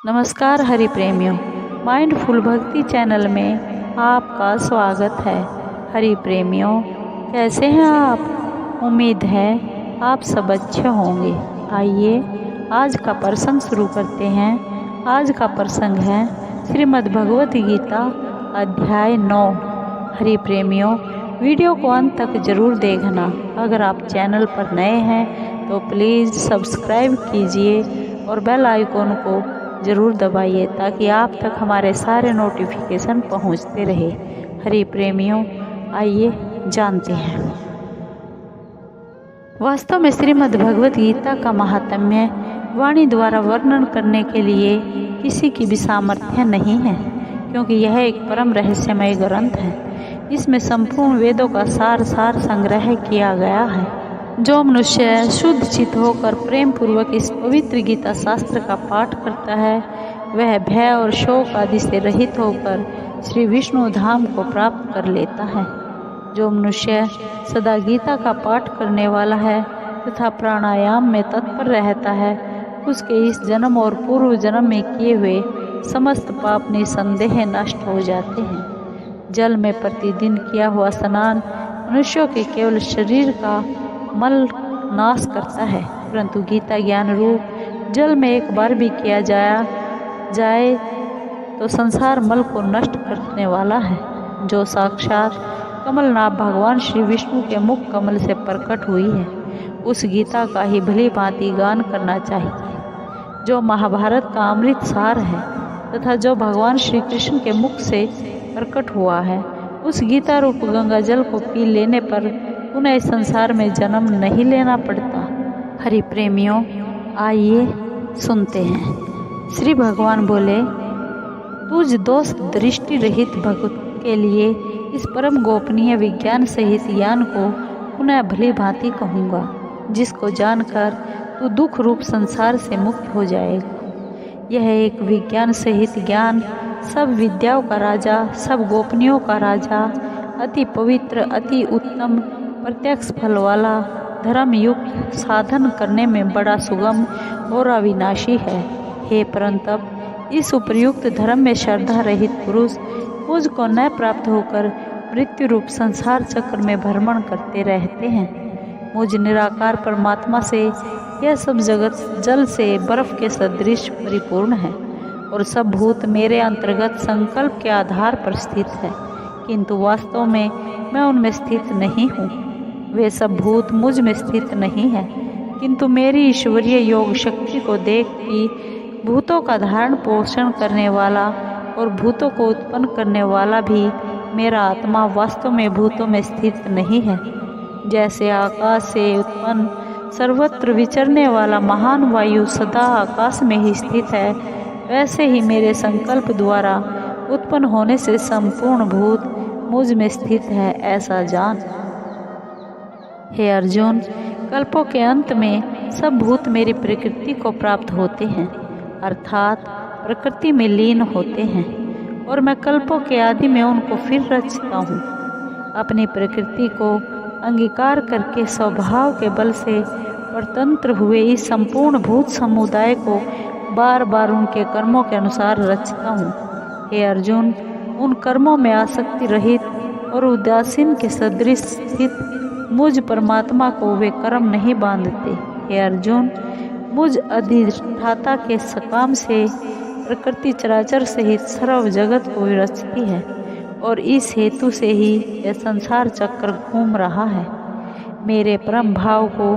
नमस्कार हरि प्रेमियों, माइंडफुल भक्ति चैनल में आपका स्वागत है। हरि प्रेमियों, कैसे हैं आप? उम्मीद है आप सब अच्छे होंगे। आइए आज का प्रसंग शुरू करते हैं। आज का प्रसंग है श्रीमद् भगवत गीता अध्याय 9। हरि प्रेमियों, वीडियो को अंत तक जरूर देखना। अगर आप चैनल पर नए हैं तो प्लीज़ सब्सक्राइब कीजिए और बेल आइकॉन को ज़रूर दबाइए ताकि आप तक हमारे सारे नोटिफिकेशन पहुंचते रहे। हरि प्रेमियों, आइए जानते हैं। वास्तव में श्रीमद् भगवत गीता का महात्म्य वाणी द्वारा वर्णन करने के लिए किसी की भी सामर्थ्य नहीं है, क्योंकि यह एक परम रहस्यमय ग्रंथ है। इसमें संपूर्ण वेदों का सार संग्रह किया गया है। जो मनुष्य शुद्ध चित्त होकर प्रेम पूर्वक इस पवित्र गीता शास्त्र का पाठ करता है, वह भय और शोक आदि से रहित होकर श्री विष्णु धाम को प्राप्त कर लेता है। जो मनुष्य सदा गीता का पाठ करने वाला है तथा प्राणायाम में तत्पर रहता है, उसके इस जन्म और पूर्व जन्म में किए हुए समस्त पाप निसंदेह नष्ट हो जाते हैं। जल में प्रतिदिन किया हुआ स्नान मनुष्यों के केवल शरीर का मल नाश करता है, परंतु गीता ज्ञान रूप जल में एक बार भी किया जाए तो संसार मल को नष्ट करने वाला है। जो साक्षात कमलनाभ भगवान श्री विष्णु के मुख कमल से प्रकट हुई है, उस गीता का ही भली भांति गान करना चाहिए। जो महाभारत का अमृत सार है तथा जो भगवान श्री कृष्ण के मुख से प्रकट हुआ है, उस गीता रूप गंगा जल को पी लेने पर उन्हें इस संसार में जन्म नहीं लेना पड़ता। हरि प्रेमियों, आइए सुनते हैं। श्री भगवान बोले, तुझ दोष दृष्टि रहित भक्त के लिए इस परम गोपनीय विज्ञान सहित ज्ञान को पुनः भली भांति कहूँगा, जिसको जानकर तू दुख रूप संसार से मुक्त हो जाएगा। यह एक विज्ञान सहित ज्ञान सब विद्याओं का राजा, सब गोपनीयों का राजा, अति पवित्र, अति उत्तम, प्रत्यक्ष फल वाला, धर्म युक्त, साधन करने में बड़ा सुगम और अविनाशी है। हे परंतप, इस उपयुक्त धर्म में श्रद्धा रहित पुरुष मुझको न प्राप्त होकर मृत्यु रूप संसार चक्र में भ्रमण करते रहते हैं। मुझ निराकार परमात्मा से यह सब जगत जल से बर्फ के सदृश परिपूर्ण है और सब भूत मेरे अंतर्गत संकल्प के आधार पर स्थित है, किंतु वास्तव में मैं उनमें स्थित नहीं हूँ। वे सब भूत मुझ में स्थित नहीं है, किंतु मेरी ईश्वरीय योग शक्ति को देख कि भूतों का धारण पोषण करने वाला और भूतों को उत्पन्न करने वाला भी मेरा आत्मा वास्तव में भूतों में स्थित नहीं है। जैसे आकाश से उत्पन्न सर्वत्र विचरने वाला महान वायु सदा आकाश में ही स्थित है, वैसे ही मेरे संकल्प द्वारा उत्पन्न होने से संपूर्ण भूत मुझ में स्थित है, ऐसा जान। हे अर्जुन, कल्पों के अंत में सब भूत मेरी प्रकृति को प्राप्त होते हैं, अर्थात प्रकृति में लीन होते हैं, और मैं कल्पों के आदि में उनको फिर रचता हूँ। अपनी प्रकृति को अंगीकार करके स्वभाव के बल से स्वतंत्र हुए इस संपूर्ण भूत समुदाय को बार बार उनके कर्मों के अनुसार रचता हूँ। हे अर्जुन, उन कर्मों में आसक्ति रहित और उदासीन के सदृश स्थित मुझ परमात्मा को वे कर्म नहीं बांधते। हे अर्जुन, मुझ अधिष्ठाता के सकाम से प्रकृति चराचर सहित सर्व जगत को रचती है और इस हेतु से ही यह संसार चक्र घूम रहा है। मेरे परम भाव को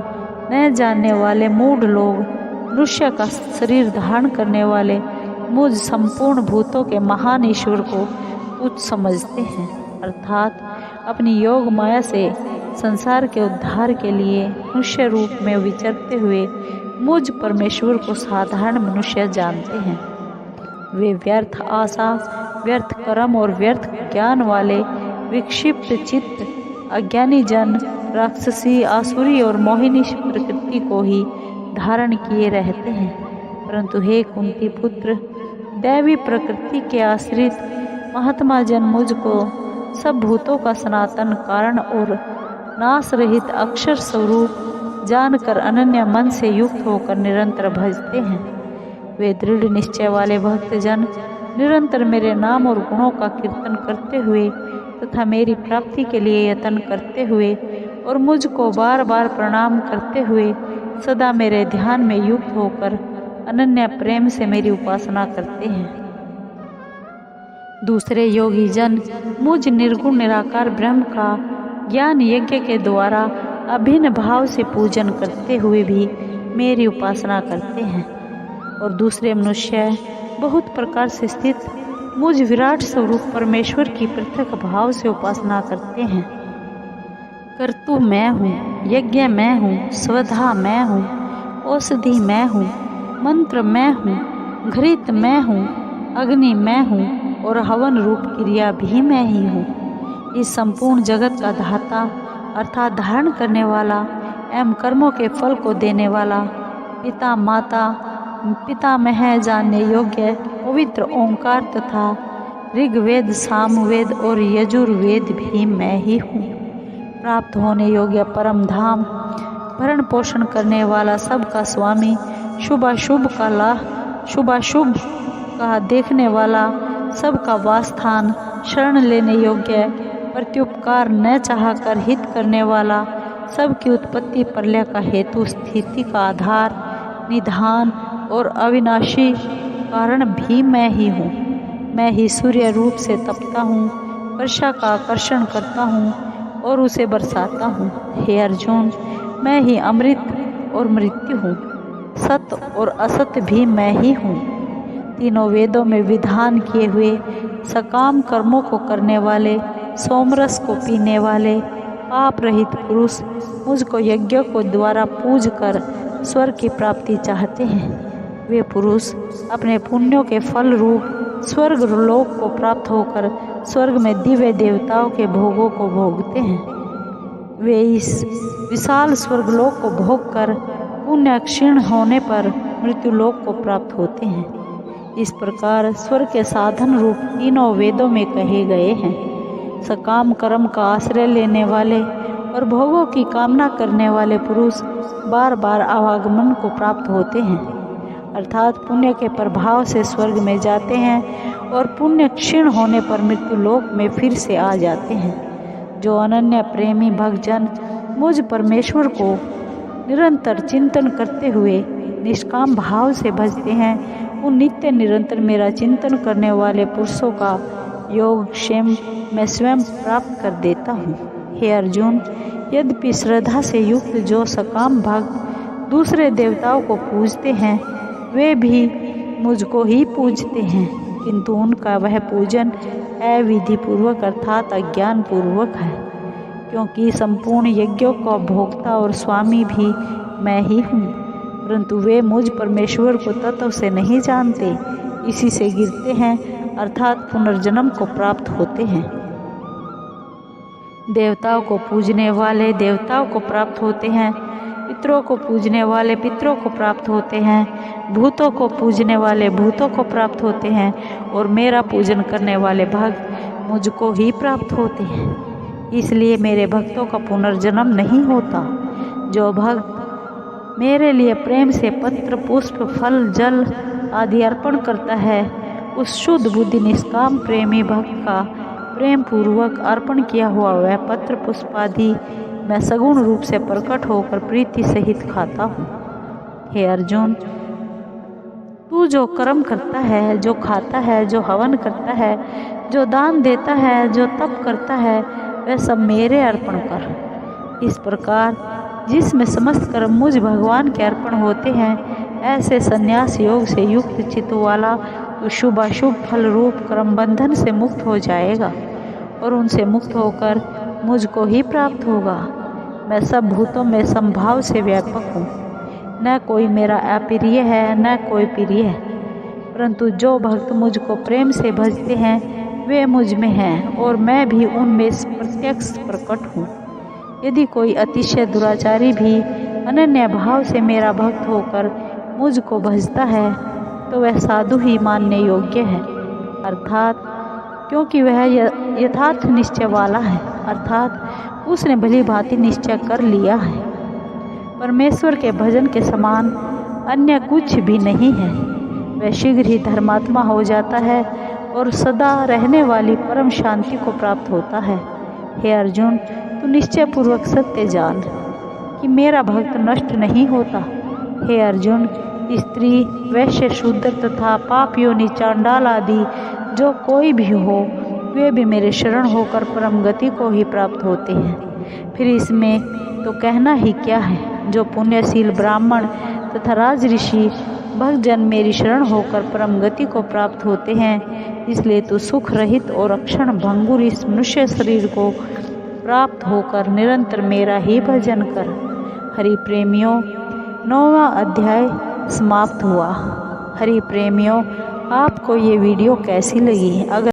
न जानने वाले मूढ़ लोग मनुष्य का शरीर धारण करने वाले मुझ संपूर्ण भूतों के महान ईश्वर को तुच्छ समझते हैं, अर्थात अपनी योग माया से संसार के उद्धार के लिए मनुष्य रूप में विचरते हुए मुझ परमेश्वर को साधारण मनुष्य जानते हैं। वे व्यर्थ आशा, व्यर्थ कर्म और व्यर्थ ज्ञान वाले विक्षिप्त चित्त अज्ञानी जन राक्षसी, आसुरी और मोहिनी प्रकृति को ही धारण किए रहते हैं। परंतु हे कुंती पुत्र, दैवी प्रकृति के आश्रित महात्मा जन मुझको सब भूतों का सनातन कारण और नाश रहित अक्षर स्वरूप जानकर अनन्य मन से युक्त होकर निरंतर भजते हैं। वे दृढ़ निश्चय वाले भक्तजन निरंतर मेरे नाम और गुणों का कीर्तन करते हुए तथा मेरी प्राप्ति के लिए यत्न करते हुए और मुझको बार बार प्रणाम करते हुए सदा मेरे ध्यान में युक्त होकर अनन्य प्रेम से मेरी उपासना करते हैं। दूसरे योगी जन मुझ निर्गुण निराकार ब्रह्म का ज्ञान यज्ञ के द्वारा अभिन्न भाव से पूजन करते हुए भी मेरी उपासना करते हैं, और दूसरे मनुष्य बहुत प्रकार से स्थित मुझ विराट स्वरूप परमेश्वर की पृथक भाव से उपासना करते हैं। कर्तु मैं हूँ, यज्ञ मैं हूँ, स्वधा मैं हूँ, औषधि मैं हूँ, मंत्र मैं हूँ, घृत मैं हूँ, अग्नि मैं हूँ और हवन रूप क्रिया भी मैं ही हूँ। इस संपूर्ण जगत का धाता अर्थात धारण करने वाला एवं कर्मों के फल को देने वाला पिता माता पितामह जानने योग्य पवित्र ओंकार तथा ऋग्वेद सामवेद और यजुर्वेद भी मैं ही हूँ। प्राप्त होने योग्य परम धाम भरण पोषण करने वाला सबका स्वामी शुभाशुभ का देखने वाला सबका वासस्थान शरण लेने योग्य प्रत्युपकार न चाहकर हित करने वाला सबकी उत्पत्ति प्रलय का हेतु स्थिति का आधार निधान और अविनाशी कारण भी मैं ही हूँ। मैं ही सूर्य रूप से तपता हूँ, वर्षा का आकर्षण करता हूँ और उसे बरसाता हूँ। हे अर्जुन, मैं ही अमृत और मृत्यु हूँ, सत्य और असत्य भी मैं ही हूँ। तीनों वेदों में विधान किए हुए सकाम कर्मों को करने वाले सोमरस को पीने वाले पाप रहित पुरुष मुझको यज्ञों को द्वारा पूज कर स्वर्ग की प्राप्ति चाहते हैं। वे पुरुष अपने पुण्यों के फल रूप स्वर्ग लोक को प्राप्त होकर स्वर्ग में दिव्य देवताओं के भोगों को भोगते हैं। वे इस विशाल स्वर्गलोक को भोग कर पुण्य क्षीण होने पर मृत्युलोक को प्राप्त होते हैं। इस प्रकार स्वर्ग के साधन रूप तीनों वेदों में कहे गए हैं। सकाम कर्म का आश्रय लेने वाले और भोगों की कामना करने वाले पुरुष बार बार आवागमन को प्राप्त होते हैं, अर्थात पुण्य के प्रभाव से स्वर्ग में जाते हैं और पुण्य क्षीण होने पर मृत्युलोक में फिर से आ जाते हैं। जो अनन्य प्रेमी भक्तजन मुझ परमेश्वर को निरंतर चिंतन करते हुए निष्काम भाव से भजते हैं, उन नित्य निरंतर मेरा चिंतन करने वाले पुरुषों का योग क्षेम मैं स्वयं प्राप्त कर देता हूँ। हे अर्जुन, यद्यपि श्रद्धा से युक्त जो सकाम भक्त दूसरे देवताओं को पूजते हैं वे भी मुझको ही पूजते हैं, किंतु उनका वह पूजन अविधि पूर्वक अर्थात अज्ञान पूर्वक है, क्योंकि संपूर्ण यज्ञों का भोक्ता और स्वामी भी मैं ही हूँ, परंतु वे मुझ परमेश्वर को तत्व से नहीं जानते, इसी से गिरते हैं अर्थात पुनर्जन्म को प्राप्त होते हैं। देवताओं को पूजने वाले देवताओं को प्राप्त होते हैं, पितरों को पूजने वाले पितरों को प्राप्त होते हैं, भूतों को पूजने वाले भूतों को प्राप्त होते हैं और मेरा पूजन करने वाले भक्त मुझको ही प्राप्त होते हैं। इसलिए मेरे भक्तों का पुनर्जन्म नहीं होता। जो भक्त मेरे लिए प्रेम से पत्र पुष्प फल जल आदि अर्पण करता है, उस शुद्ध बुद्धि निष्काम प्रेमी भक्त का प्रेम पूर्वक अर्पण किया हुआ वह पत्र पुष्प आदि मैं सगुण रूप से प्रकट होकर प्रीति सहित खाता हूँ। हे अर्जुन, तू जो कर्म करता है, जो खाता है, जो हवन करता है, जो दान देता है, जो तप करता है, वह सब मेरे अर्पण कर। इस प्रकार जिसमें समस्त कर्म मुझ भगवान के अर्पण होते हैं, ऐसे संन्यास योग से युक्त चित्त वाला तो शुभाशुभ फल रूप कर्म बंधन से मुक्त हो जाएगा और उनसे मुक्त होकर मुझको ही प्राप्त होगा। मैं सब भूतों में संभाव से व्यापक हूँ, न कोई मेरा अप्रिय है न कोई प्रिय है, परंतु जो भक्त मुझको प्रेम से भजते हैं वे मुझ में हैं और मैं भी उनमें प्रत्यक्ष प्रकट हूँ। यदि कोई अतिशय दुराचारी भी अनन्य भाव से मेरा भक्त होकर मुझको भजता है तो वह साधु ही मानने योग्य है, अर्थात क्योंकि वह यथार्थ निश्चय वाला है, अर्थात उसने भली भांति निश्चय कर लिया है। परमेश्वर के भजन के समान अन्य कुछ भी नहीं है। वह शीघ्र ही धर्मात्मा हो जाता है और सदा रहने वाली परम शांति को प्राप्त होता है। हे अर्जुन, तू निश्चय पूर्वक सत्य जान कि मेरा भक्त नष्ट नहीं होता। हे अर्जुन, स्त्री, वैश्य, शूद्र तथा पाप योनि, चांडाल आदि जो कोई भी हो, वे भी मेरे शरण होकर परम गति को ही प्राप्त होते हैं। फिर इसमें तो कहना ही क्या है। जो पुण्यशील ब्राह्मण तथा राजऋषि भक्तजन मेरी शरण होकर परम गति को प्राप्त होते हैं, इसलिए तू सुख रहित और अक्षण भंगुर इस मनुष्य शरीर को प्राप्त होकर निरंतर मेरा ही भजन कर। हरि प्रेमियों, 9वां अध्याय समाप्त हुआ। हरि प्रेमियों, आपको ये वीडियो कैसी लगी? अगर